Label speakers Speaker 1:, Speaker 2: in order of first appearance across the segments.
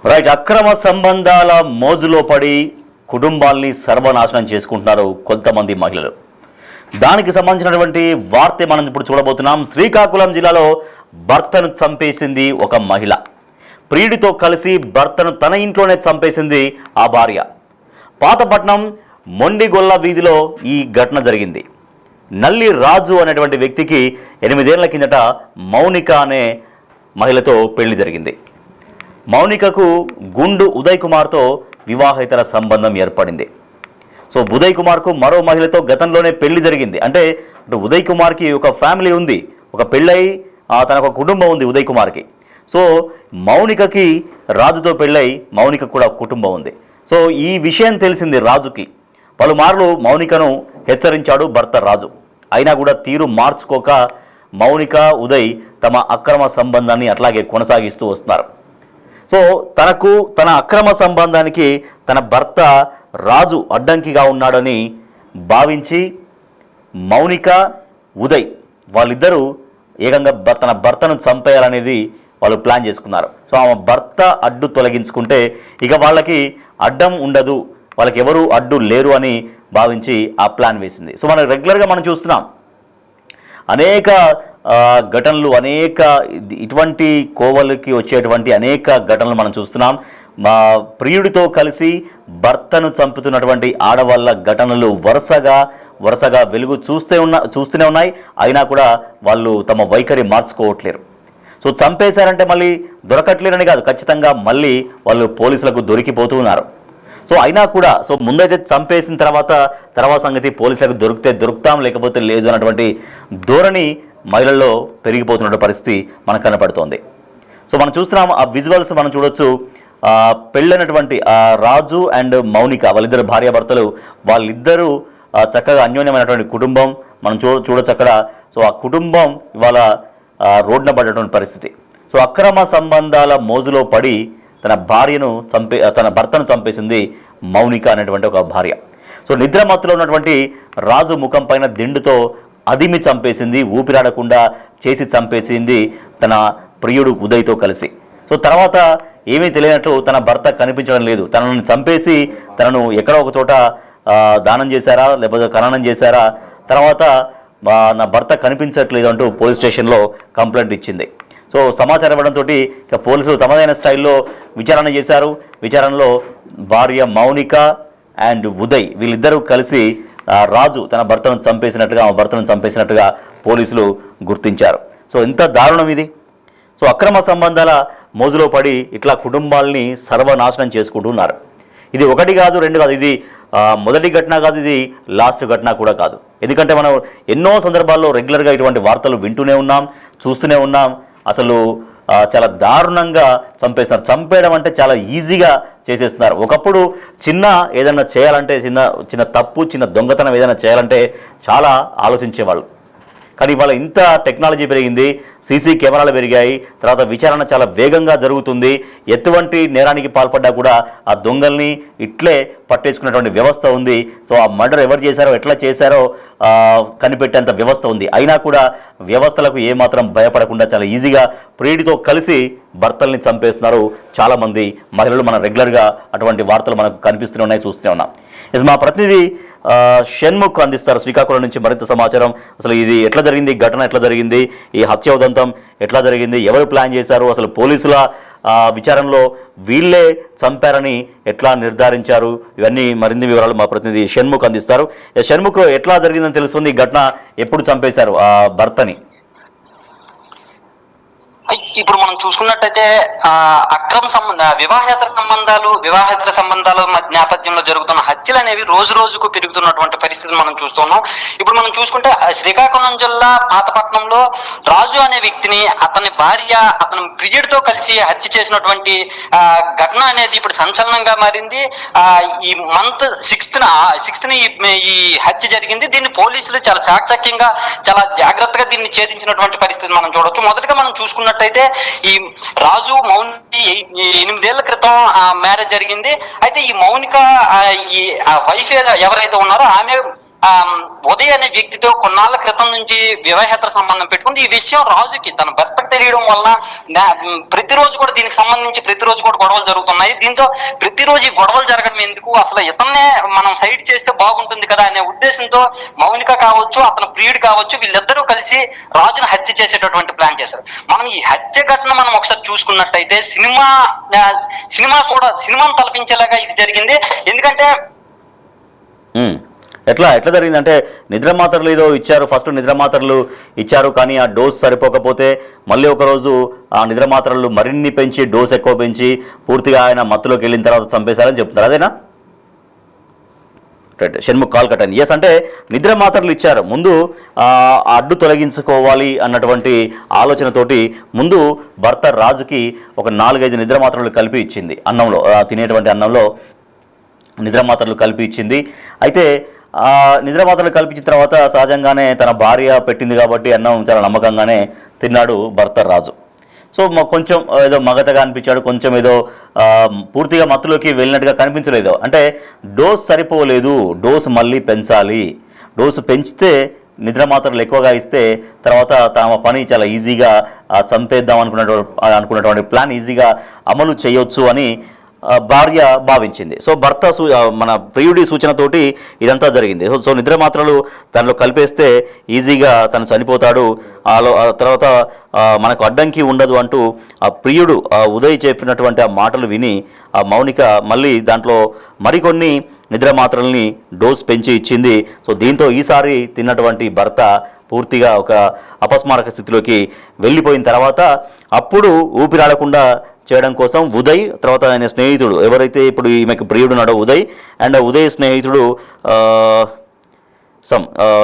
Speaker 1: Right. అక్రమ సంబంధాల మోజులో పడి కుటుంబాల్ని సర్వనాశనం చేసుకుంటున్నారు కొంతమంది మహిళలు. దానికి సంబంధించినటువంటి వార్త మనం ఇప్పుడు చూడబోతున్నాం. శ్రీకాకుళం జిల్లాలో భర్తను చంపేసింది ఒక మహిళ. ప్రియుడితో కలిసి భర్తను తన ఇంట్లోనే చంపేసింది ఆ భార్య. పాతపట్నం మొండిగొల్ల వీధిలో ఈ ఘటన జరిగింది. నల్లి రాజు అనేటువంటి వ్యక్తికి 8 ఏళ్ల కిందట మౌనిక అనే మహిళతో పెళ్లి జరిగింది. మౌనికకు గుండు ఉదయ్ కుమార్తో వివాహేతర సంబంధం ఏర్పడింది. సో ఉదయ్ కుమార్కు మరో మహిళతో గతంలోనే పెళ్లి జరిగింది. అంటే ఉదయ్ కుమార్కి ఒక ఫ్యామిలీ ఉంది, ఒక పెళ్ళై తనకు ఒక కుటుంబం ఉంది ఉదయ్ కుమార్కి. సో మౌనికకి రాజుతో పెళ్ళై మౌనికకు కూడా కుటుంబం ఉంది. సో ఈ విషయం తెలిసింది రాజుకి. పలుమార్లు మౌనికను హెచ్చరించాడు భర్త రాజు. అయినా కూడా తీరు మార్చుకోక మౌనిక ఉదయ్ తమ అక్రమ సంబంధాన్ని అట్లాగే కొనసాగిస్తూ వస్తున్నారు. సో తన అక్రమ సంబంధానికి తన భర్త రాజు అడ్డంకిగా ఉన్నాడని భావించి మౌనిక ఉదయ్ వాళ్ళిద్దరూ ఏకంగా తన భర్తను చంపేయాలనేది వాళ్ళు ప్లాన్ చేసుకున్నారు. సో ఆమె భర్త అడ్డు తొలగించుకుంటే ఇక వాళ్ళకి అడ్డం ఉండదు, వాళ్ళకి ఎవరు అడ్డు లేరు అని భావించి ఆ ప్లాన్ వేసింది. సో మనం రెగ్యులర్గా మనం చూస్తున్నాం అనేక ఘటనలు, అనేక ఇటువంటి కోవలకి వచ్చేటువంటి అనేక ఘటనలు మనం చూస్తున్నాం. ప్రియుడితో కలిసి భర్తను చంపుతున్నటువంటి ఆడవాళ్ళ ఘటనలు వరుసగా వెలుగు చూస్తూనే ఉన్నాయి. అయినా కూడా వాళ్ళు తమ వైఖరి మార్చుకోవట్లేరు. సో చంపేశారంటే మళ్ళీ దొరకట్లేరని కాదు, ఖచ్చితంగా మళ్ళీ వాళ్ళు పోలీసులకు దొరికిపోతూ ఉన్నారు. సో అయినా కూడా సో ముందైతే చంపేసిన తర్వాత సంగతి పోలీసులకు దొరుకుతాం లేకపోతే లేదు అన్నటువంటి ధోరణి మహిళల్లో పెరిగిపోతున్న పరిస్థితి మనకు కనపడుతోంది. సో మనం చూస్తున్నాం ఆ విజువల్స్ మనం చూడొచ్చు. పెళ్ళైనటువంటి రాజు అండ్ మౌనిక వాళ్ళిద్దరు భార్యాభర్తలు, వాళ్ళిద్దరూ చక్కగా అన్యోన్యమైనటువంటి కుటుంబం మనం చూడొచ్చు అక్కడ. సో ఆ కుటుంబం ఇవాళ రోడ్డున పడేటువంటి పరిస్థితి. సో అక్రమ సంబంధాల మోజులో పడి తన భర్తను చంపేసింది మౌనిక అనేటువంటి ఒక భార్య. సో నిద్రమత్తులో ఉన్నటువంటి రాజు ముఖం పైన దిండుతో అదిమి చంపేసింది, ఊపిరాడకుండా చేసి చంపేసింది తన ప్రియుడు ఉదయ్తో కలిసి. సో తర్వాత ఏమీ తెలియనట్లు తన భర్త కనిపించడం లేదు, తనను చంపేసి తనను ఎక్కడో ఒక చోట దానం చేశారా లేకపోతే ఖననం చేశారా, తర్వాత నా భర్త కనిపించట్లేదు అంటూ పోలీస్ స్టేషన్లో కంప్లైంట్ ఇచ్చింది. సో సమాచారం ఇవ్వడంతో ఇక పోలీసులు తమదైన స్టైల్లో విచారణ చేశారు. విచారణలో భార్య మౌనిక అండ్ ఉదయ్ వీళ్ళిద్దరూ కలిసి రాజు తన భర్తను చంపేసినట్టుగా పోలీసులు గుర్తించారు. సో ఎంత దారుణం ఇది. సో అక్రమ సంబంధాల మోజులో పడి ఇట్లా కుటుంబాలని సర్వనాశనం చేసుకుంటున్నారు. ఇది ఒకటి కాదు, రెండు కాదు, ఇది మొదటి ఘటన కాదు, ఇది లాస్ట్ ఘటన కూడా కాదు. ఎందుకంటే మనం ఎన్నో సందర్భాల్లో రెగ్యులర్గా ఇటువంటి వార్తలు వింటూనే ఉన్నాం, చూస్తూనే ఉన్నాం. అసలు చాలా దారుణంగా చంపేస్తున్నారు. చంపేయడం అంటే చాలా ఈజీగా చేసేస్తున్నారు. ఒకప్పుడు ఏదైనా చేయాలంటే చిన్న తప్పు, చిన్న దొంగతనం ఏదైనా చేయాలంటే చాలా ఆలోచించేవాళ్ళు. కానీ ఇవాళ ఇంత టెక్నాలజీ పెరిగింది, సీసీ కెమెరాలు పెరిగాయి, తర్వాత విచారణ చాలా వేగంగా జరుగుతుంది. ఎటువంటి నేరానికి పాల్పడ్డా కూడా ఆ దొంగల్ని ఇట్లే పట్టేసుకున్నటువంటి వ్యవస్థ ఉంది. సో ఆ మర్డర్ ఎవరు చేశారో ఎట్లా చేశారో కనిపెట్టేంత వ్యవస్థ ఉంది. అయినా కూడా వ్యవస్థలకు ఏమాత్రం భయపడకుండా చాలా ఈజీగా ప్రియుడితో కలిసి భర్తల్ని చంపేస్తున్నారు చాలామంది మహిళలు. మన రెగ్యులర్గా అటువంటి వార్తలు మనకు కనిపిస్తూనే ఉన్నాయి, చూస్తూనే ఉన్నాం. మా ప్రతినిధి షణ్ముఖ్ అందిస్తారు శ్రీకాకుళం నుంచి మరింత సమాచారం. అసలు ఇది ఎట్లా జరిగింది, ఘటన ఎట్లా జరిగింది, ఈ హత్య ఉదంతం ఎట్లా జరిగింది, ఎవరు ప్లాన్ చేశారు, అసలు పోలీసుల విచారణలో వీళ్ళే చంపారని ఎట్లా నిర్ధారించారు, ఇవన్నీ మరిన్ని వివరాలు మా ప్రతినిధి షణ్ముఖ్ అందిస్తారు. షణ్ముఖ్, ఎట్లా జరిగిందని తెలుస్తుంది, ఈ ఘటన ఎప్పుడు చంపేశారు ఆ భర్తని?
Speaker 2: ఇప్పుడు మనం చూసుకున్నట్టయితే వివాహేతర సంబంధాలు నేపథ్యంలో జరుగుతున్న హత్యలు అనేవి రోజు రోజుకు పెరుగుతున్నటువంటి పరిస్థితిని మనం చూస్తున్నాం. ఇప్పుడు మనం చూసుకుంటే శ్రీకాకుళం జిల్లా పాతపట్నంలో రాజు అనే వ్యక్తిని అతని భార్య అతని ప్రియుడితో కలిసి హత్య చేసినటువంటి ఘటన అనేది ఇప్పుడు సంచలనంగా మారింది. ఈ మంత్ 6th ఈ హత్య జరిగింది. దీన్ని పోలీసులు చాలా చాకచక్యంగా చాలా జాగ్రత్తగా దీన్ని ఛేదించినటువంటి పరిస్థితి మనం చూడొచ్చు. మొదటగా మనం చూసుకున్నట్టయితే ఈ రాజు మౌనిక 8 ఏళ్ల క్రితం మ్యారేజ్ జరిగింది. అయితే ఈ మౌనిక ఈ వైఫ్ ఎవరైతే ఉన్నారో ఆమె ఉదయ్ అనే వ్యక్తితో కొన్నాళ్ళ క్రితం నుంచి వివాహేతర సంబంధం పెట్టుకుంది. ఈ విషయం రాజుకి తన భర్తకు తెలియడం వలన ప్రతిరోజు కూడా దీనికి సంబంధించి ప్రతిరోజు కూడా గొడవలు జరుగుతున్నాయి. దీంతో ప్రతిరోజు ఈ గొడవలు జరగడం ఎందుకు, అసలు ఇతన్నే మనం సైడ్ చేస్తే బాగుంటుంది కదా అనే ఉద్దేశంతో మౌనిక కావచ్చు, అతని ప్రియుడు కావచ్చు, వీళ్ళిద్దరూ కలిసి రాజును హత్య చేసేటటువంటి ప్లాన్ చేశారు. మనం ఈ హత్య ఘటన మనం ఒకసారి చూసుకున్నట్టయితే సినిమాను తలపించేలాగా ఇది జరిగింది. ఎందుకంటే
Speaker 1: ఎట్లా జరిగింది అంటే నిద్ర మాత్రలు ఏదో ఇచ్చారు, ఫస్ట్ నిద్ర మాత్రలు ఇచ్చారు, కానీ ఆ డోస్ సరిపోకపోతే మళ్ళీ ఒకరోజు ఆ నిద్ర మాత్రలు మరిన్ని పెంచి డోస్ ఎక్కువ పెంచి పూర్తిగా ఆయన మత్తులోకి వెళ్ళిన తర్వాత చంపేశారని చెప్తున్నారు. అదేనా? రైట్, షణ్ముఖ్ కాల్ కట్ అయింది. ఎస్, అంటే నిద్ర మాత్రలు ఇచ్చారు, ముందు అడ్డు తొలగించుకోవాలి అన్నటువంటి ఆలోచనతోటి ముందు భర్త రాజుకి ఒక 4-5 నిద్ర మాత్రలు కలిపి ఇచ్చింది. అన్నంలో తినేటువంటి అన్నంలో నిద్ర మాత్రలు కలిపి ఇచ్చింది. అయితే నిద్ర మాత్రలు కల్పించిన తర్వాత సహజంగానే తన భార్య పెట్టింది కాబట్టి అన్నం చాలా నమ్మకంగానే తిన్నాడు భర్త రాజు. సో కొంచెం ఏదో మగతగా అనిపించాడు, కొంచెం ఏదో పూర్తిగా మత్తులోకి వెళ్ళినట్టుగా కనిపించలేదు. అంటే డోస్ సరిపోలేదు, డోస్ మళ్ళీ పెంచాలి, డోసు పెంచితే నిద్ర మాత్రలు ఎక్కువగా ఇస్తే తర్వాత తమ పని చాలా ఈజీగా చంపేద్దాం అనుకున్నటువంటి ప్లాన్ ఈజీగా అమలు చేయొచ్చు అని భార్య భావించింది. సో భర్త మన ప్రియుడి సూచనతోటి ఇదంతా జరిగింది. సో నిద్ర మాత్రలు దానిలో కలిపేస్తే ఈజీగా తను చనిపోతాడు, తర్వాత మనకు అడ్డంకి ఉండదు అంటూ ఆ ప్రియుడు ఉదయ్ చెప్పినటువంటి ఆ మాటలు విని ఆ మౌనిక మళ్ళీ దాంట్లో మరికొన్ని నిద్ర మాత్రల్ని డోస్ పెంచి ఇచ్చింది. సో దీంతో ఈసారి తిన్నటువంటి భర్త పూర్తిగా ఒక అపస్మారక స్థితిలోకి వెళ్ళిపోయిన తర్వాత అప్పుడు ఊపిరాడకుండా చేయడం కోసం ఉదయ్, తర్వాత ఆయన స్నేహితుడు ఎవరైతే ఇప్పుడు ఈమెకు ప్రియుడు ఉన్నాడో ఉదయ్, అండ్ ఉదయ్ స్నేహితుడు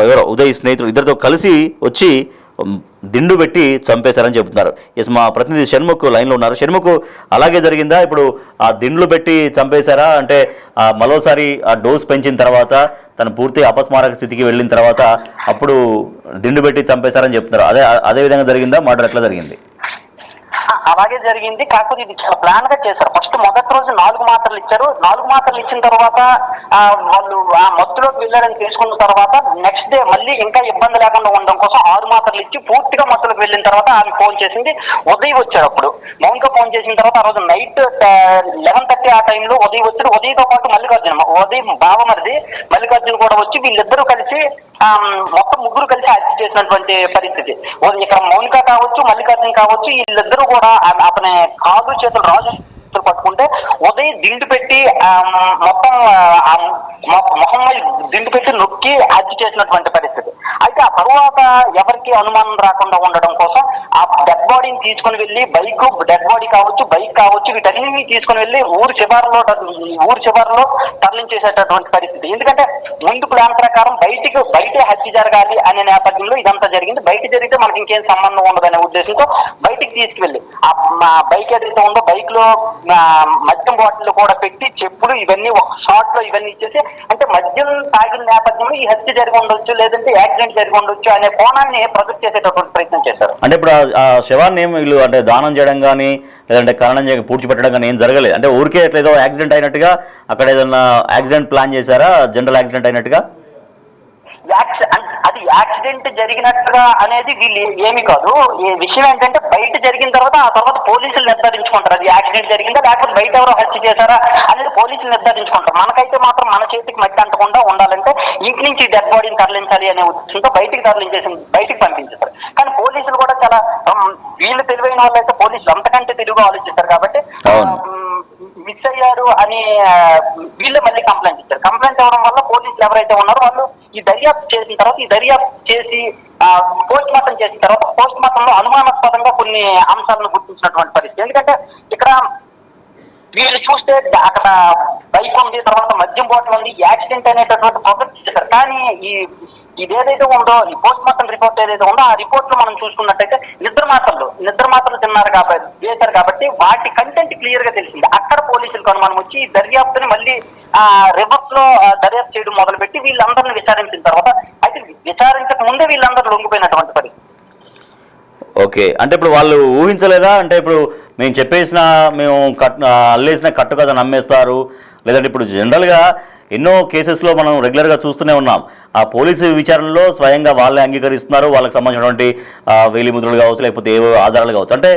Speaker 1: ఎవరో ఉదయ్ స్నేహితుడు ఇద్దరితో కలిసి వచ్చి దిండు పెట్టి చంపేశారని చెబుతున్నారు. ఎస్, మా ప్రతినిధి షణ్ముఖ్ లైన్లో ఉన్నారు. షణ్ముఖ్, అలాగే జరిగిందా? ఇప్పుడు ఆ దిండ్లు పెట్టి చంపేశారా? అంటే మరోసారి ఆ డోస్ పెంచిన తర్వాత తను పూర్తి అపస్మారక స్థితికి వెళ్ళిన తర్వాత అప్పుడు దిండు పెట్టి చంపేశారని చెప్తున్నారు. అదే విధంగా జరిగిందా? మర్డర్ ఎట్లా జరిగింది?
Speaker 2: అలాగే జరిగింది. కాకపోతే ఇది చాలా ప్లాన్ గా చేశారు. ఫస్ట్ మొదటి రోజు 4 మాత్రలు ఇచ్చారు. 4 మాత్రలు ఇచ్చిన తర్వాత వాళ్ళు ఆ మత్తులోకి వెళ్ళారని తెలుసుకున్న తర్వాత నెక్స్ట్ డే మళ్ళీ ఇంకా ఇబ్బంది లేకుండా ఉండడం కోసం 6 మాత్రలు ఇచ్చి పూర్తిగా మత్తులోకి వెళ్ళిన తర్వాత ఆమె ఫోన్ చేసింది. ఉదయ్ వచ్చాడు. అప్పుడు మౌనిక ఫోన్ చేసిన తర్వాత ఆ రోజు నైట్ 11:30 ఆ టైంలో ఉదయ్ వచ్చాడు. ఉదయ్తో పాటు ఉదయ్ బావమరిది మల్లికార్జున కూడా వచ్చి వీళ్ళిద్దరూ కలిసి మొత్తం ముగ్గురు కలిసి హత్య చేసినటువంటి పరిస్థితి. ఇక్కడ మౌనిక కావచ్చు, మల్లికార్జున కావచ్చు, వీళ్ళిద్దరూ కూడా అతని కాలు చేతులు రాజు పట్టుకుంటే ఉదయ్ దిండు పెట్టి మొత్తం మొహం దిండు పెట్టి నొక్కి హత్య చేసినటువంటి పరిస్థితి. అయితే ఆ తరువాత ఎవరికి అనుమానం రాకుండా ఉండడం కోసం ఆ డెడ్ బాడీని తీసుకుని వెళ్ళి డెడ్ బాడీ కావచ్చు, బైక్ కావచ్చు, వీటన్నిటిని తీసుకుని వెళ్ళి ఊరు చివరిలో తరలించేసేటటువంటి పరిస్థితి. ఎందుకంటే ముందు ప్లాన్ ప్రకారం బయటే హత్య జరగాలి అనే నేపథ్యంలో ఇదంతా జరిగింది. బయట జరిగితే మనకి ఇంకేం సంబంధం ఉండదనే ఉద్దేశంతో బయటికి తీసుకువెళ్ళి ఆ బైక్ ఏదైతే ఉందో బైక్ లో మద్యం బాటిల్ కూడా పెట్టి చెప్పులు ఇవన్నీ ఒక షాట్ లో ఇవన్నీ ఇచ్చేసి, అంటే మద్యం తాగిన నేపథ్యంలో ఈ హత్య జరిగి ఉండొచ్చు, లేదంటే యాక్సిడెంట్ జరిగి ఉండొచ్చు అనే కోణాన్ని ప్రొజెక్ట్ చేసేటటువంటి ప్రయత్నం చేశారు.
Speaker 1: అంటే ఇప్పుడు ఆ శవాన్ని వీళ్ళు అంటే దానం చేయడం కానీ లేదంటే ఖననం చేయడం పూడ్చిపెట్టడం కానీ ఏం జరగలేదు. అంటే ఊరికే ఏదో యాక్సిడెంట్ అయినట్టుగా అక్కడ ఏదన్నా యాక్సిడెంట్ ప్లాన్ చేశారా? జనరల్ యాక్సిడెంట్ అయినట్టుగా?
Speaker 2: అది యాక్సిడెంట్ జరిగినట్టుగా అనేది వీళ్ళు ఏమి కాదు. ఈ విషయం ఏంటంటే బయట జరిగిన తర్వాత ఆ తర్వాత పోలీసులు నిర్ధారించుకుంటారు అది యాక్సిడెంట్ జరిగిందా లేకపోతే బయట ఎవరో హత్య చేశారా అనేది పోలీసులు నిర్ధారించుకుంటారు. మనకైతే మాత్రం మన చేతికి మట్టి అంటకుండా ఉండాలంటే ఇంటి నుంచి డెడ్ బాడీని తరలించాలి అనే ఉద్దేశంతో బయటికి పంపించేస్తారు. కానీ పోలీసులు కూడా చాలా వీళ్ళు తెలివైన వాళ్ళు అయితే పోలీసులు అంతకంటే తెలుగుగా ఆలోచిస్తారు కాబట్టి మిస్ అయ్యారు అని వీళ్ళు మళ్ళీ కంప్లైంట్ ఇచ్చారు. కంప్లైంట్ ఇవ్వడం వల్ల పోలీసులు ఎవరైతే ఉన్నారో వాళ్ళు ఈ దర్యాప్తు చేసిన తర్వాత పోస్ట్ మార్టం చేసిన తర్వాత పోస్ట్ మార్టంలో అనుమానాస్పదంగా కొన్ని అంశాలను గుర్తించినటువంటి పరిస్థితి. ఎందుకంటే ఇక్కడ వీళ్ళు చూస్తే అక్కడ బైక్ ఉంది, తర్వాత మద్యం బాటిల్ ఉంది, యాక్సిడెంట్ అనేటటువంటి ప్రొజెక్ట్ చేశారు. కానీ ఇదేదైతే ఉందో ఈ పోస్ట్ మార్టం రిపోర్ట్ ఏదైతే ఉందో ఆ రిపోర్ట్ లో మనం చూసుకున్నట్టయితే నిద్ర మాత్రలు తిన్నారు చేశారు కాబట్టి వాటి కంటెంట్ క్లియర్ గా తెలిసింది. అక్కడ పోలీసులకు అనుమానం వచ్చి ఈ దర్యాప్తుని మళ్ళీ రివర్స్ లో దర్యాప్తు చేయడం మొదలుపెట్టి వీళ్ళందరినీ విచారించిన తర్వాత అయితే విచారించక ముందే వీళ్ళందరూ లొంగిపోయినటువంటి పరిస్థితి.
Speaker 1: ఓకే, అంటే ఇప్పుడు వాళ్ళు ఊహించలేదా? అంటే ఇప్పుడు మేము అల్లేసిన కట్టు కదా నమ్మేస్తారు, లేదంటే ఇప్పుడు జనరల్గా ఎన్నో కేసెస్లో మనం రెగ్యులర్గా చూస్తూనే ఉన్నాం. ఆ పోలీసు విచారణలో స్వయంగా వాళ్ళే అంగీకరిస్తున్నారు, వాళ్ళకి సంబంధించినటువంటి వేలిముద్రలు కావచ్చు, లేకపోతే ఏవో ఆధారాలు కావచ్చు. అంటే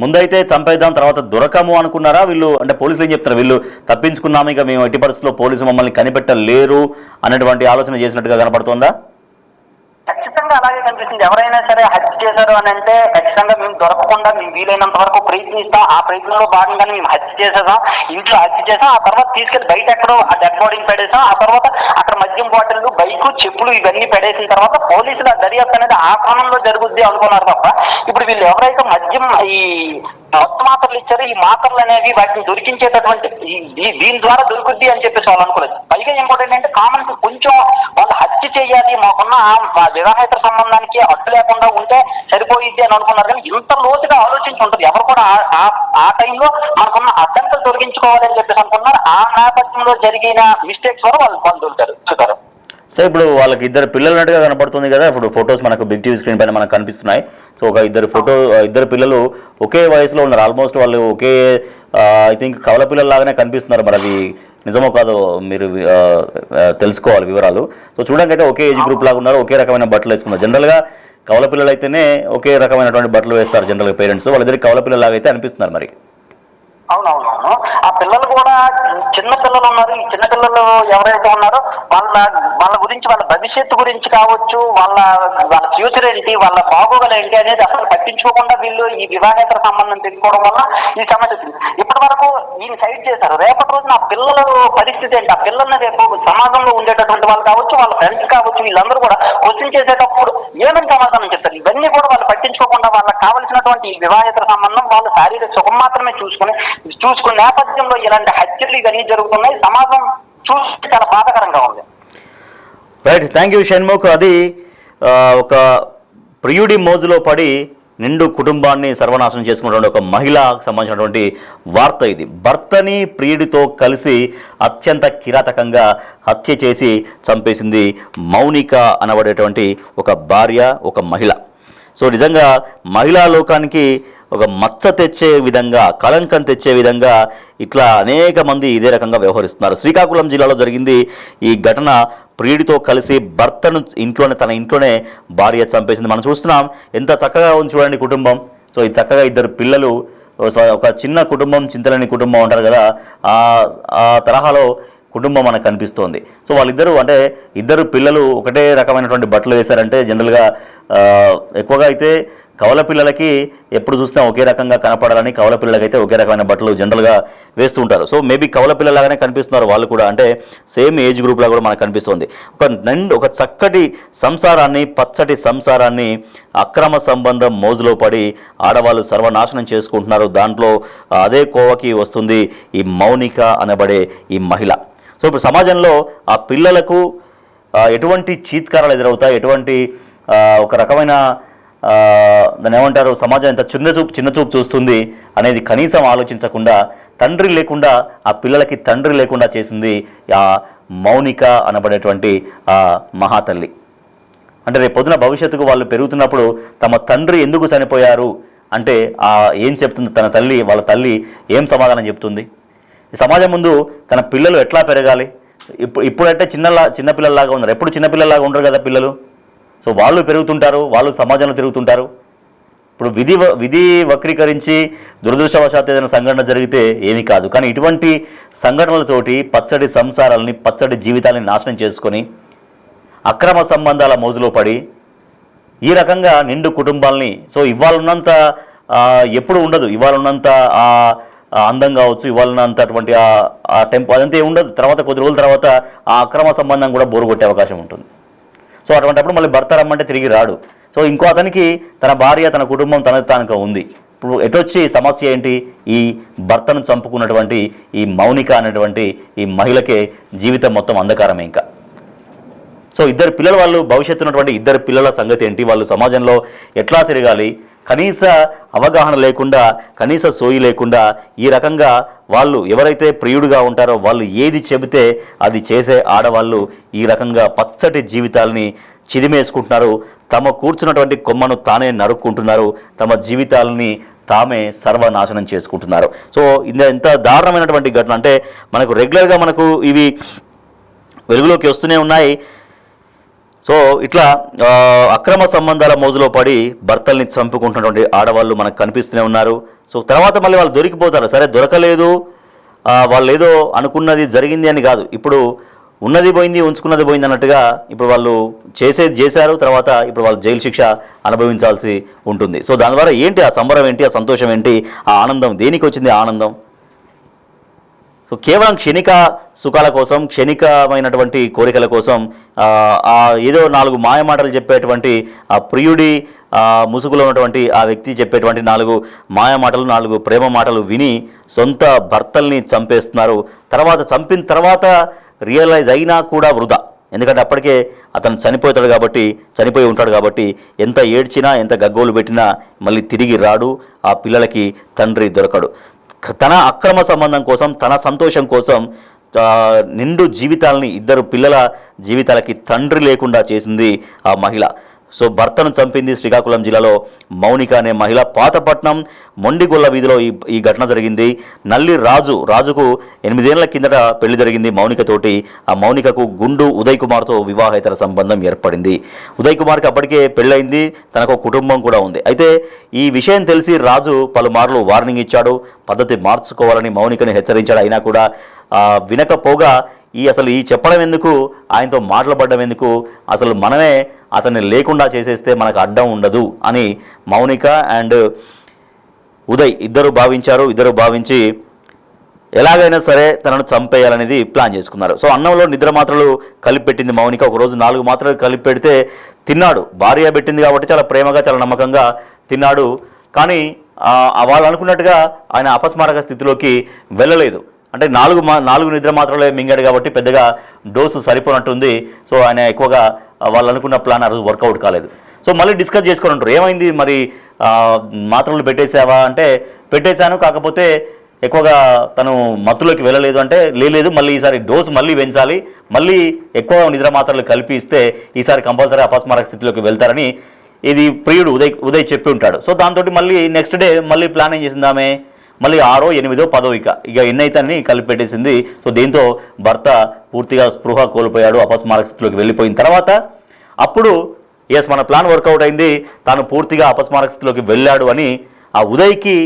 Speaker 1: ముందైతే చంపేద్దాం, తర్వాత దొరకము అనుకున్నారా వీళ్ళు? అంటే పోలీసులు ఏం చెప్తారు, వీళ్ళు తప్పించుకున్నాము, ఇక మేము ఎట్టి పరిస్థితుల్లో పోలీసు మమ్మల్ని కనిపెట్టలేరు అన్నటువంటి ఆలోచన చేసినట్టుగా కనపడుతోందా?
Speaker 2: ఖచ్చితంగా అలాగే కనిపిస్తుంది. ఎవరైనా సరే హత్య చేశారు అని అంటే ఖచ్చితంగా మేము దొరకకుండా మేము వీలైనంత వరకు ప్రయత్నిస్తాం. ఆ ప్రయత్నంలో భాగంగానే మేము హత్య చేసేసాం, ఇంట్లో హత్య చేసాం, ఆ తర్వాత తీసుకెళ్లి బయట ఎక్కడో ఆ డెడ్ బాడీని పడేసాం, ఆ తర్వాత అక్కడ మద్యం బాటిల్లు, బైకు, చెప్పులు ఇవన్నీ పడేసిన తర్వాత పోలీసుల దర్యాప్తు అనేది ఆ కోణంలో జరుగుద్ది అనుకున్నారు తప్ప ఇప్పుడు వీళ్ళు ఎవరైతే మద్యం ఈ మత్తు మాత్రలు ఇచ్చారో ఈ మాత్రలు అనేవి వాటిని దొరికించేటటువంటి దీని ద్వారా దొరుకుద్ది అని చెప్పేసి వాళ్ళు అనుకోలేదు. పైగా ఇంకోటి ఏంటంటే కామన్ కొంచెం వాళ్ళు హత్య చేయాలి, మాకున్న వివాహేతర సంబంధానికి అడ్డు లేకుండా ఉంటే సరిపోయిద్ది అని అనుకున్నారు. కానీ ఇంత లోతుగా ఆలోచించి ఉంటుంది ఎవరు కూడా ఆ టైంలో మనకున్న అడ్డంకులు తొలగించుకోవాలి అని చెప్పేసి అనుకున్నారు. ఆ నేపథ్యంలో జరిగిన మిస్టేక్స్ వల్ల వాళ్ళు చూస్తారు.
Speaker 1: సో ఇప్పుడు వాళ్ళకి ఇద్దరు పిల్లలు ఉన్నట్టుగా కనపడుతుంది కదా, ఇప్పుడు ఫొటోస్ మనకు బిగ్ టీవీ స్క్రీన్ పైన మనకు కనిపిస్తున్నాయి. సో ఒక ఇద్దరు పిల్లలు ఒకే వయసులో ఉన్నారు, ఆల్మోస్ట్ వాళ్ళు ఒకే ఐ థింక్ కవల పిల్లల లాగానే కనిపిస్తున్నారు. మరి అది నిజమో కాదో మీరు తెలుసుకోవాలి వివరాలు. సో చూడడానికి అయితే ఒకే ఏజ్ గ్రూప్ లాగా ఉన్నారు, ఒకే రకమైన బట్టలు వేసుకున్నారు. జనరల్గా కవల పిల్లలు అయితేనే ఒకే రకమైనటువంటి బట్టలు వేస్తారు జనరల్గా పేరెంట్స్, వాళ్ళిద్దరికి కవల పిల్లల లాగా అయితే అనిపిస్తున్నారు. మరి
Speaker 2: అవునవునవును, ఆ పిల్లలు కూడా చిన్న పిల్లలు ఉన్నారు. ఈ చిన్న పిల్లలు ఎవరైతే ఉన్నారో వాళ్ళ గురించి, వాళ్ళ భవిష్యత్తు గురించి కావచ్చు, వాళ్ళ ఫ్యూచర్ ఏంటి, వాళ్ళ బాగోగులు ఏంటి అనేది అసలు పట్టించుకోకుండా వీళ్ళు ఈ వివాహేతర సంబంధం తెచ్చుకోవడం వల్ల ఈ సమస్య వచ్చింది. ఇప్పటి వరకు ఈయన సైడ్ చేశారు. రేపటి రోజున ఆ పిల్లల పరిస్థితి ఏంటి, ఆ పిల్లల్ని రేపు సమాజంలో ఉండేటటువంటి వాళ్ళు కావచ్చు, వాళ్ళ ఫ్రెండ్స్ కావచ్చు, వీళ్ళందరూ కూడా క్వశ్చన్ చేసేటప్పుడు ఏమని సమాధానం చెప్తారు? ఇవన్నీ కూడా వాళ్ళు పట్టించుకోకుండా వాళ్ళకి కావాల్సినటువంటి ఈ వివాహేతర సంబంధం వాళ్ళు శారీరక సుఖం మాత్రమే చూసుకునే నేపథ్యంలో ఇలాంటి హత్యలు ఇవన్నీ జరుగుతున్నాయి. సమాజం చూస్తే చాలా బాధాకరంగా ఉంది.
Speaker 1: Right, thank you Shanmukh. అది ఒక ప్రియుడి మోజులో పడి నిండు కుటుంబాన్ని సర్వనాశనం చేసుకున్నటువంటి ఒక మహిళకు సంబంధించినటువంటి వార్త ఇది. భర్తని ప్రియుడితో కలిసి అత్యంత కిరాతకంగా హత్య చేసి చంపేసింది మౌనిక అనబడేటువంటి ఒక భార్య, ఒక మహిళ. సో నిజంగా మహిళా లోకానికి ఒక మచ్చ తెచ్చే విధంగా, కళంకం తెచ్చే విధంగా ఇట్లా అనేక మంది ఇదే రకంగా వ్యవహరిస్తున్నారు. శ్రీకాకుళం జిల్లాలో జరిగింది ఈ ఘటన. ప్రియుడితో కలిసి భర్తను తన ఇంట్లోనే భార్య చంపేసింది. మనం చూస్తున్నాం ఎంత చక్కగా ఉంది చూడండి కుటుంబం. సో ఈ చక్కగా ఇద్దరు పిల్లలు, ఒక చిన్న కుటుంబం, చింతలేని కుటుంబం అంటారు కదా, ఆ తరహాలో కుటుంబం మనకు కనిపిస్తోంది. సో వాళ్ళిద్దరూ అంటే ఇద్దరు పిల్లలు ఒకటే రకమైనటువంటి బట్టలు వేశారంటే జనరల్గా ఎక్కువగా అయితే కవల పిల్లలకి ఎప్పుడు చూసినా ఒకే రకంగా కనపడాలని కవల పిల్లలకైతే ఒకే రకమైన బట్టలు జనరల్గా వేస్తూ ఉంటారు. సో మేబీ కవల పిల్లలాగానే కనిపిస్తున్నారు వాళ్ళు కూడా, అంటే సేమ్ ఏజ్ గ్రూప్లో కూడా మనకు కనిపిస్తుంది. ఒక చక్కటి సంసారాన్ని, పచ్చటి సంసారాన్ని అక్రమ సంబంధం మోజులో పడి ఆడవాళ్ళు సర్వనాశనం చేసుకుంటున్నారు. దాంట్లో అదే కోవకి వస్తుంది ఈ మౌనిక అనబడే ఈ మహిళ. సో ఇప్పుడు సమాజంలో ఆ పిల్లలకు ఎటువంటి చీత్కారాలు ఎదురవుతాయి, ఎటువంటి ఒక రకమైన దాన్ని ఏమంటారు, సమాజం ఎంత చిన్న చూపు చూస్తుంది అనేది కనీసం ఆలోచించకుండా తండ్రి లేకుండా, ఆ పిల్లలకి తండ్రి లేకుండా చేసింది ఆ మౌనిక అనబడేటువంటి ఆ మహాతల్లి. అంటే రేపు పొద్దున భవిష్యత్తుకు వాళ్ళు పెరుగుతున్నప్పుడు తమ తండ్రి ఎందుకు చనిపోయారు అంటే ఏం చెప్తుంది తన తల్లి, వాళ్ళ తల్లి ఏం సమాధానం చెప్తుంది? సమాజం ముందు తన పిల్లలు ఎట్లా పెరగాలి? ఇప్పుడంటే చిన్నపిల్లల్లాగా ఉన్నారు, ఎప్పుడు చిన్నపిల్లల్లాగా ఉండరు కదా పిల్లలు. సో వాళ్ళు పెరుగుతుంటారు, వాళ్ళు సమాజంలో తిరుగుతుంటారు. ఇప్పుడు విధి వక్రీకరించి దురదృష్టవశాత్తు ఏదైనా సంఘటన జరిగితే ఏమీ కాదు, కానీ ఇటువంటి సంఘటనలతోటి పచ్చడి సంసారాలని, పచ్చడి జీవితాలని నాశనం చేసుకొని అక్రమ సంబంధాల మోజులో పడి ఈ రకంగా నిండు కుటుంబాలని, సో ఇవాళ ఉన్నంత ఎప్పుడు ఉండదు, ఇవాళ ఉన్నంత అందం కావచ్చు, ఇవాళ ఉన్నంతటువంటి ఆ టెంపో అదంతా ఉండదు. తర్వాత కొద్ది రోజుల తర్వాత ఆ అక్రమ సంబంధం కూడా బోరు కొట్టే అవకాశం ఉంటుంది. సో అటువంటిప్పుడు మళ్ళీ భర్త రమ్మంటే తిరిగి రాడు. సో ఇంకో అతనికి తన భార్య, తన కుటుంబం తనకు ఉంది. ఇప్పుడు ఎటొచ్చి సమస్య ఏంటి? ఈ భర్తను చంపుకున్నటువంటి ఈ మౌనిక అనేటువంటి ఈ మహిళకే జీవితం మొత్తం అంధకారమే ఇంకా. సో ఇద్దరు పిల్లలు, వాళ్ళు భవిష్యత్తు ఉన్నటువంటి ఇద్దరు పిల్లల సంగతి ఏంటి? వాళ్ళు సమాజంలో ఎట్లా తిరగాలి? కనీస అవగాహన లేకుండా, కనీస సోయి లేకుండా ఈ రకంగా వాళ్ళు ఎవరైతే ప్రియుడుగా ఉంటారో వాళ్ళు ఏది చెబితే అది చేసే ఆడవాళ్ళు ఈ రకంగా పచ్చటి జీవితాలని చిదిమేసుకుంటున్నారు. తమ కూర్చున్నటువంటి కొమ్మను తానే నరుక్కుంటున్నారు. తమ జీవితాలని తామే సర్వనాశనం చేసుకుంటున్నారు. సో ఎంత దారుణమైనటువంటి ఘటన అంటే మనకు రెగ్యులర్గా మనకు ఇవి వెలుగులోకి వస్తూనే ఉన్నాయి. సో ఇట్లా అక్రమ సంబంధాల మోజులో పడి భర్తల్ని చంపుకుంటున్నటువంటి ఆడవాళ్ళు మనకు కనిపిస్తూనే ఉన్నారు. సో తర్వాత మళ్ళీ వాళ్ళు దొరికిపోతారు. సరే దొరకలేదు, వాళ్ళు ఏదో అనుకున్నది జరిగింది అని కాదు, ఇప్పుడు ఉన్నది పోయింది ఉంచుకున్నది పోయింది అన్నట్టుగా ఇప్పుడు వాళ్ళు చేసేది చేశారు. తర్వాత ఇప్పుడు వాళ్ళు జైలు శిక్ష అనుభవించాల్సి ఉంటుంది. సో దాని ద్వారా ఏంటి ఆ సంబరం ఏంటి, ఆ సంతోషం ఏంటి, ఆ ఆనందం దేనికి వచ్చింది ఆ ఆనందం? సో కేవలం క్షణిక సుఖాల కోసం, క్షణికమైనటువంటి కోరికల కోసం ఏదో 4 మాయమాటలు చెప్పేటువంటి ఆ ప్రియుడి ముసుగులో ఉన్నటువంటి ఆ వ్యక్తి చెప్పేటువంటి 4 మాయమాటలు, 4 ప్రేమ మాటలు విని సొంత భర్తల్ని చంపేస్తున్నారు. తర్వాత చంపిన తర్వాత రియలైజ్ అయినా కూడా వృధా. ఎందుకంటే అప్పటికే అతను చనిపోయి ఉంటాడు కాబట్టి ఎంత ఏడ్చినా ఎంత గగ్గోలు పెట్టినా మళ్ళీ తిరిగి రాడు, ఆ పిల్లలకి తండ్రి దొరకడు. తన అక్రమ సంబంధం కోసం, తన సంతోషం కోసం నిండు జీవితాలని, 2 పిల్లల జీవితాలకి తండ్రి లేకుండా చేసింది ఆ మహిళ. సో భర్తను చంపింది శ్రీకాకుళం జిల్లాలో మౌనిక అనే మహిళ. పాతపట్నం మొండిగొల్ల వీధిలో ఈ ఘటన జరిగింది. నల్లి రాజుకు 8 ఏళ్ల కిందట పెళ్లి జరిగింది మౌనికతోటి. ఆ మౌనికకు గుండు ఉదయ్ కుమార్తో వివాహేతర సంబంధం ఏర్పడింది. ఉదయ్ కుమార్కి అప్పటికే పెళ్ళయింది, తనకు కుటుంబం కూడా ఉంది. అయితే ఈ విషయం తెలిసి రాజు పలుమార్లు వార్నింగ్ ఇచ్చాడు, పద్ధతి మార్చుకోవాలని మౌనికని హెచ్చరించాడు. అయినా కూడా వినకపోగా అసలు చెప్పడం ఎందుకు, ఆయనతో మాట్లాడడం ఎందుకు, అసలు మనమే అతన్ని లేకుండా చేసేస్తే మనకు అడ్డం ఉండదు అని మౌనిక అండ్ ఉదయ్ ఇద్దరు భావించి ఎలాగైనా సరే తనను చంపేయాలనేది ప్లాన్ చేసుకున్నారు. సో అన్నంలో నిద్ర మాత్రలు కలిపి పెట్టింది మౌనిక. ఒకరోజు 4 మాత్రలు కలిపి పెడితే తిన్నాడు. భార్య పెట్టింది కాబట్టి చాలా ప్రేమగా, చాలా నమ్మకంగా తిన్నాడు. కానీ వాళ్ళు అనుకున్నట్టుగా ఆయన అపస్మారక స్థితిలోకి వెళ్ళలేదు. అంటే 4 నిద్ర మాత్రలే మింగాడు కాబట్టి పెద్దగా డోసు సరిపోనట్టుంది. సో ఆయన ఎక్కువగా వాళ్ళు అనుకున్న ప్లాన్ ఆ రోజు వర్కౌట్ కాలేదు. సో మళ్ళీ డిస్కస్ చేసుకొని ఉంటారు, ఏమైంది మరి మాత్రలు పెట్టేసావా అంటే పెట్టేశాను, కాకపోతే ఎక్కువగా తను మత్తులోకి వెళ్ళలేదు అంటే లేదు, మళ్ళీ ఈసారి డోసు మళ్ళీ పెంచాలి, మళ్ళీ ఎక్కువ నిద్ర మాత్రలు కలిపి ఇస్తే ఈసారి కంపల్సరీ అపస్మారక స్థితిలోకి వెళ్తారని ఇది ప్రియుడు ఉదయ్ చెప్పి ఉంటాడు. సో దాంతో మళ్ళీ నెక్స్ట్ డే మళ్ళీ ప్లాన్ ఏం చేసింది ఆమె, మళ్ళీ 6, 8, 10 ఇక ఎన్నైతే కలిపి పెట్టేసింది. సో దీంతో భర్త పూర్తిగా స్పృహ కోల్పోయాడు, అపస్మారక స్థితిలోకి వెళ్ళిపోయిన తర్వాత అప్పుడు మన ప్లాన్ వర్కౌట్ అయింది, తాను పూర్తిగా అపస్మారక స్థితిలోకి వెళ్ళాడు అని ఆ ఉదయ్కి,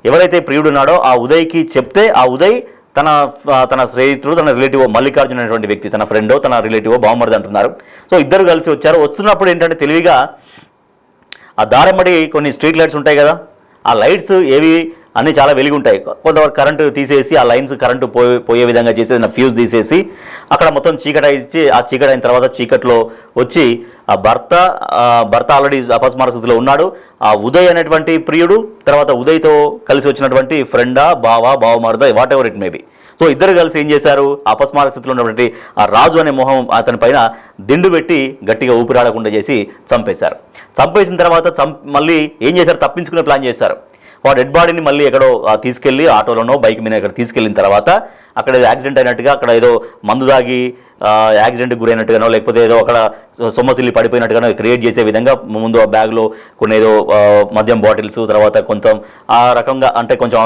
Speaker 1: ఎవరైతే ప్రియుడు ఉన్నాడో ఆ ఉదయ్కి చెప్తే ఆ ఉదయ్ తన స్నేహితుడు, తన రిలేటివ్ మల్లికార్జున అనేటువంటి వ్యక్తి, తన ఫ్రెండో తన రిలేటివో బావమరిది అంటున్నారు. సో ఇద్దరు కలిసి వచ్చారు. వస్తున్నప్పుడు ఏంటంటే తెలివిగా ఆ దారెమ్మడి కొన్ని స్ట్రీట్ లైట్స్ ఉంటాయి కదా, ఆ లైట్స్ ఏవి అన్నీ చాలా వెలిగి ఉంటాయి. కొంతవరకు కరెంటు తీసేసి ఆ లైన్స్ కరెంటు పోయే విధంగా చేసేది ఫ్యూజ్ తీసేసి అక్కడ మొత్తం చీకటి ఇచ్చి, ఆ చీకటి అయిన తర్వాత చీకట్లో వచ్చి ఆ భర్త ఆల్రెడీ అపస్మారక స్థితిలో ఉన్నాడు. ఆ ఉదయ్ అనేటువంటి ప్రియుడు, తర్వాత ఉదయ్తో కలిసి వచ్చినటువంటి ఫ్రెండా, బావమరిదా, whatever it may be. So ఇద్దరు కలిసి ఏం చేశారు, అపస్మారక స్థితిలో ఉన్నటువంటి ఆ రాజు అనే మొహం అతని పైన దిండు పెట్టి గట్టిగా ఊపిరాడకుండా చేసి చంపేశారు. చంపేసిన తర్వాత మళ్ళీ ఏం చేశారు, తప్పించుకునే ప్లాన్ చేశారు. వాడు డెడ్ బాడీని మళ్ళీ ఎక్కడో తీసుకెళ్ళి ఆటోలోనో బైక్ మీద ఎక్కడ తీసుకెళ్ళిన తర్వాత అక్కడ ఏదో యాక్సిడెంట్ అయినట్టుగా, అక్కడ ఏదో మందు దాగి యాక్సిడెంట్కి గురైనట్టుగానో లేకపోతే ఏదో అక్కడ సొమ్మసిల్లి పడిపోయినట్టుగానో క్రియేట్ చేసే విధంగా ముందు ఆ బ్యాగ్లో కొన్ని ఏదో మద్యం బాటిల్స్, తర్వాత కొంచెం ఆ రకంగా అంటే కొంచెం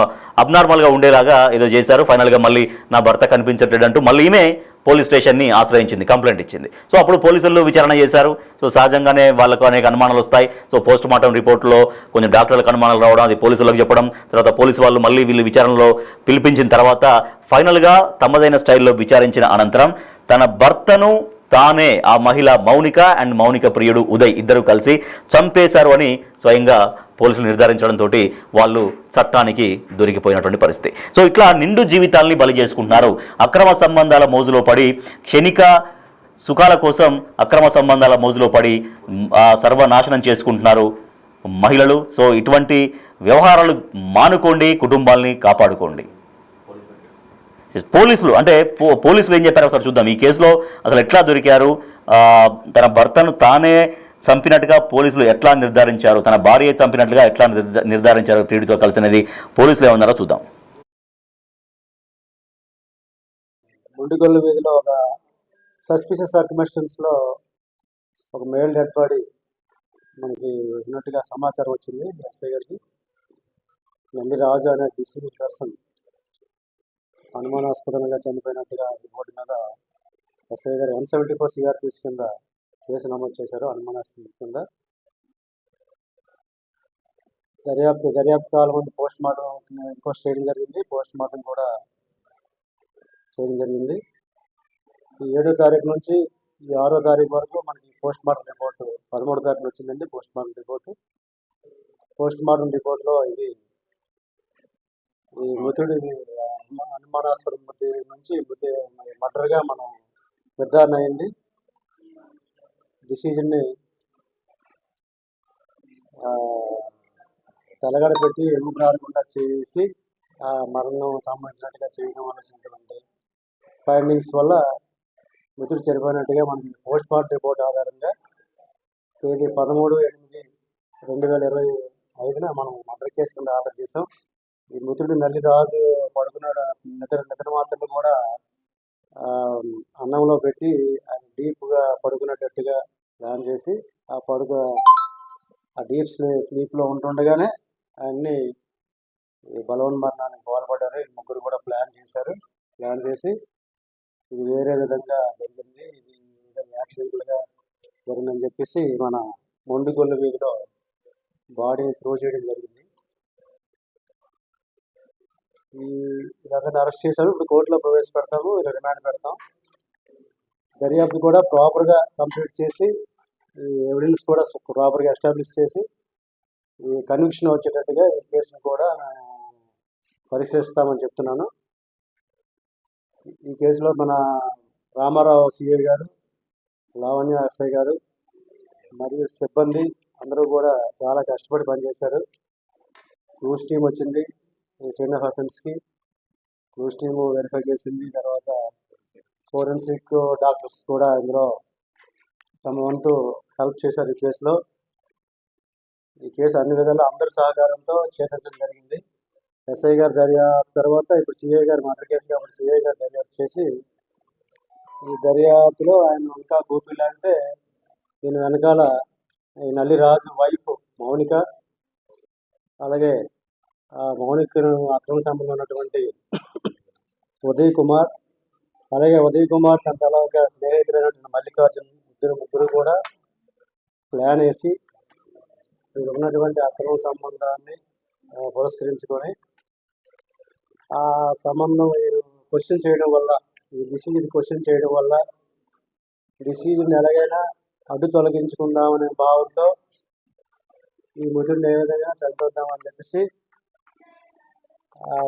Speaker 1: అబ్నార్మల్గా ఉండేలాగా ఏదో చేశారు. ఫైనల్గా మళ్ళీ నా భర్త కనిపించట్లేదు అంటూ మళ్ళీ ఈమె పోలీస్ స్టేషన్ని ఆశ్రయించింది, కంప్లైంట్ ఇచ్చింది. సో అప్పుడు పోలీసులు విచారణ చేశారు. సో సహజంగానే వాళ్ళకు అనేక అనుమానాలు వస్తాయి. సో పోస్ట్ మార్టం రిపోర్ట్లో కొంచెం డాక్టర్లకు అనుమానాలు రావడం, అది పోలీసులకు చెప్పడం, తర్వాత పోలీసు వాళ్ళు మళ్ళీ వీళ్ళు విచారణలో పిలిపించిన తర్వాత ఫైనల్గా తమదైన స్టైల్లో విచారించిన అనంతరం తన భర్తను తానే, ఆ మహిళ మౌనిక ప్రియుడు ఉదయ్ ఇద్దరు కలిసి చంపేశారు అని స్వయంగా పోలీసులు నిర్ధారించడంతో వాళ్ళు చట్టానికి దొరికిపోయినటువంటి పరిస్థితి. సో ఇట్లా నిండు జీవితాల్ని బలి చేసుకుంటున్నారు. అక్రమ సంబంధాల మోజులో పడి, క్షణిక సుఖాల కోసం అక్రమ సంబంధాల మోజులో పడి సర్వనాశనం చేసుకుంటున్నారు మహిళలు. సో ఇటువంటి వ్యవహారాలు మానుకోండి, కుటుంబాల్ని కాపాడుకోండి. పోలీసులు ఏం చెప్పారు ఒకసారి చూద్దాం. ఈ కేసులో అసలు ఎట్లా దొరికారు, తన భర్తను తానే చంపినట్టుగా పోలీసులు ఎట్లా నిర్ధారించారు, తన భార్య చంపినట్లుగా ఎట్లా నిర్ధారించారు ప్రియుడితో కలిసినది పోలీసులు ఏమన్నారో చూద్దాం.
Speaker 3: ముండిగొల్లు వీధిలో ఒక సస్పిషియస్ సర్కమ్స్టెన్స్లో ఒక మేల్ డెడ్ బాడీ మనకి ఉన్నట్టుగా సమాచారం వచ్చింది ఎస్ఐ గారికి. నల్లి రాజు అనే డిసీజ్డ్ పర్సన్ అనుమానాస్పదంగా చనిపోయినట్టుగా రిపోర్ట్ మీద ఎస్ఐ గారు 174 సిఆర్పిసి కింద కేసు నమోదు చేశారు అనుమానాస్పద కింద. దర్యాప్తు కాలం పోస్ట్ మార్టం ఇంకోస్ట్ చేయడం జరిగింది. పోస్ట్ మార్టం కూడా చేయడం జరిగింది. ఈ 7వ తారీఖు నుంచి ఈ 6వ తారీఖు వరకు మనకి పోస్ట్ మార్టం రిపోర్టు 13వ తారీఖున వచ్చిందండి. పోస్ట్ మార్టం రిపోర్ట్లో ఇది ఈ మృతుడి అనుమానాస్పద మృతి నుంచి మర్డర్గా మనం నిర్ధారణ అయింది. డిసిజన్ని తెలగడ పెట్టి ఎముక రాకుండా చేసి ఆ మరణం సంబంధించినట్టుగా చేయడం వల్ల ఫైండింగ్స్ వల్ల మృతుడు చనిపోయినట్టుగా మనకి పోస్ట్ మార్టం రిపోర్ట్ ఆధారంగా తేదీ 13/8/2025 మనం మర్డర్ కేసు కింద ఆర్డర్ చేసాం. ఈ మృతుడు నల్లిరాజు పడుకున్నాడు. నిద్ర మాత్రలు కూడా అన్నంలో పెట్టి ఆయన డీప్గా పడుకునేటట్టుగా ప్లాన్ చేసి ఆ డీప్ స్లీప్లో ఉంటుండగానే ఆయన్ని బలవన్మరణానికి పాల్పడ్డారు. ఈ ముగ్గురు కూడా ప్లాన్ చేసి ఇది వేరే విధంగా జరిగింది, ఇది యాక్సిడెంట్లుగా జరిగిందని చెప్పేసి మన మొండిగొల్ల వీధిలో బాడీని త్రో చేయడం జరిగింది. ఇదంతా అరెస్ట్ చేశారు. ఇప్పుడు కోర్టులో ప్రవేశపెడతాము, రిమాండ్ పెడతాం. దర్యాప్తు కూడా ప్రాపర్గా కంప్లీట్ చేసి ఈ ఎవిడెన్స్ కూడా ప్రాపర్గా ఎస్టాబ్లిష్ చేసి ఈ కన్విక్షన్ వచ్చేటట్టుగా ఈ కేసును కూడా పరీక్షిస్తామని చెప్తున్నాను. ఈ కేసులో మన రామారావు సిఐ గారు, లావణ్య ఎస్ఐ గారు మరియు సిబ్బంది అందరూ కూడా చాలా కష్టపడి పనిచేశారు. క్లూస్ టీం వచ్చింది ఈ సీన్ ఆఫ్ అఫెన్స్కి. క్లూస్ టీము వెరిఫై చేసింది. తర్వాత ఫోరెన్సిక్ డాక్టర్స్ కూడా ఇందులో తమ వంతు హెల్ప్ చేశారు. ఈ కేసు అన్ని విధాలు అందరి సహకారంతో ఛేదించడం జరిగింది. ఎస్ఐ గారు దర్యాప్తు తర్వాత ఇప్పుడు సిఐ గారు మర్డర్ కేసు కాబట్టి సిఐ గారు దర్యాప్తు చేసి ఈ దర్యాప్తులో ఆయన ఇంకా గోపిలాంటే దీని వెనకాల ఈ నల్లిరాజు వైఫ్ మౌనిక, అలాగే ఆ మౌనికను అక్రమ సంబంధం ఉన్నటువంటి ఉదయ్ కుమార్, అలాగే ఉదయ్ కుమార్ తన అలాగా స్నేహితులైనటువంటి మల్లికార్జున్ ముగ్గురు కూడా ప్లాన్ వేసి ఉన్నటువంటి అక్రమ సంబంధాన్ని పురస్కరించుకొని ఆ సంబంధం క్వశ్చన్ చేయడం వల్ల ఈ డిసిజన్ క్వశ్చన్ చేయడం వల్ల డిసిజన్ ఎలాగైనా అడ్డు తొలగించుకుందామనే భావంతో ఈ మృతుడిని ఏ విధంగా చంపేద్దామని చెప్పేసి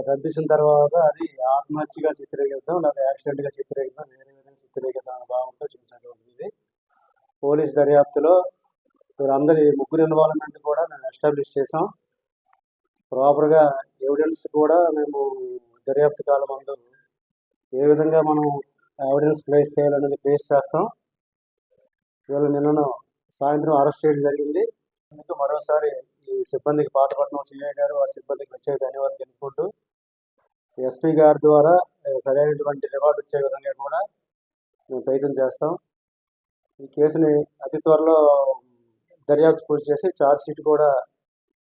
Speaker 3: చంపేసిన తర్వాత అది ఆత్మహత్యగా చిత్రీకరిద్దాం లేదా యాక్సిడెంట్గా చిత్రీకరిద్దాం, వేరే విధంగా చిత్రీకరిద్దాం అనే భావంతో చూసినటువంటిది. పోలీస్ దర్యాప్తులో వీరందరి ముగ్గురు ఇన్వాల్వ్మెంట్ కూడా మేము ఎస్టాబ్లిష్ చేసాం. ప్రాపర్గా ఎవిడెన్స్ కూడా మేము దర్యాప్తు కాలం ముందు ఏ విధంగా మనం ఎవిడెన్స్ ప్లేస్ చేయాలనేది ప్లేస్ చేస్తాం. ఇవాళ నిన్న సాయంత్రం అరెస్ట్ చేయడం జరిగింది. అందుకు మరోసారి ఈ సిబ్బందికి పాతపట్నం సిఐ గారు ఆ సిబ్బందికి ప్రత్యేక ధన్యవాదాలు తెలుపుకుంటూ ఎస్పీ గారి ద్వారా సరైనటువంటి రివార్డు వచ్చే విధంగా కూడా మేము ప్రయత్నం చేస్తాం. ఈ కేసుని అతి త్వరలో దర్యాప్తు పూర్తి చేసి ఛార్జ్ షీట్ కూడా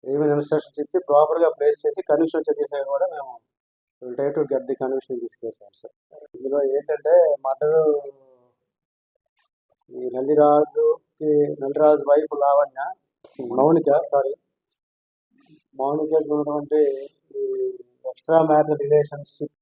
Speaker 3: ఏమైనా ఇన్స్ట్రక్షన్స్ ఇచ్చి ప్రాపర్గా ప్లేస్ చేసి కన్విక్షన్ చేసే కూడా మేము try to get the conviction తీసుకేసాం సార్. ఇందులో ఏంటంటే మర్డరు ఈ నల్లిరాజు వైఫ్ లావణ్య మౌనిక ఉన్నటువంటి ఈ ఎక్స్ట్రా మ్యారిటల్ రిలేషన్షిప్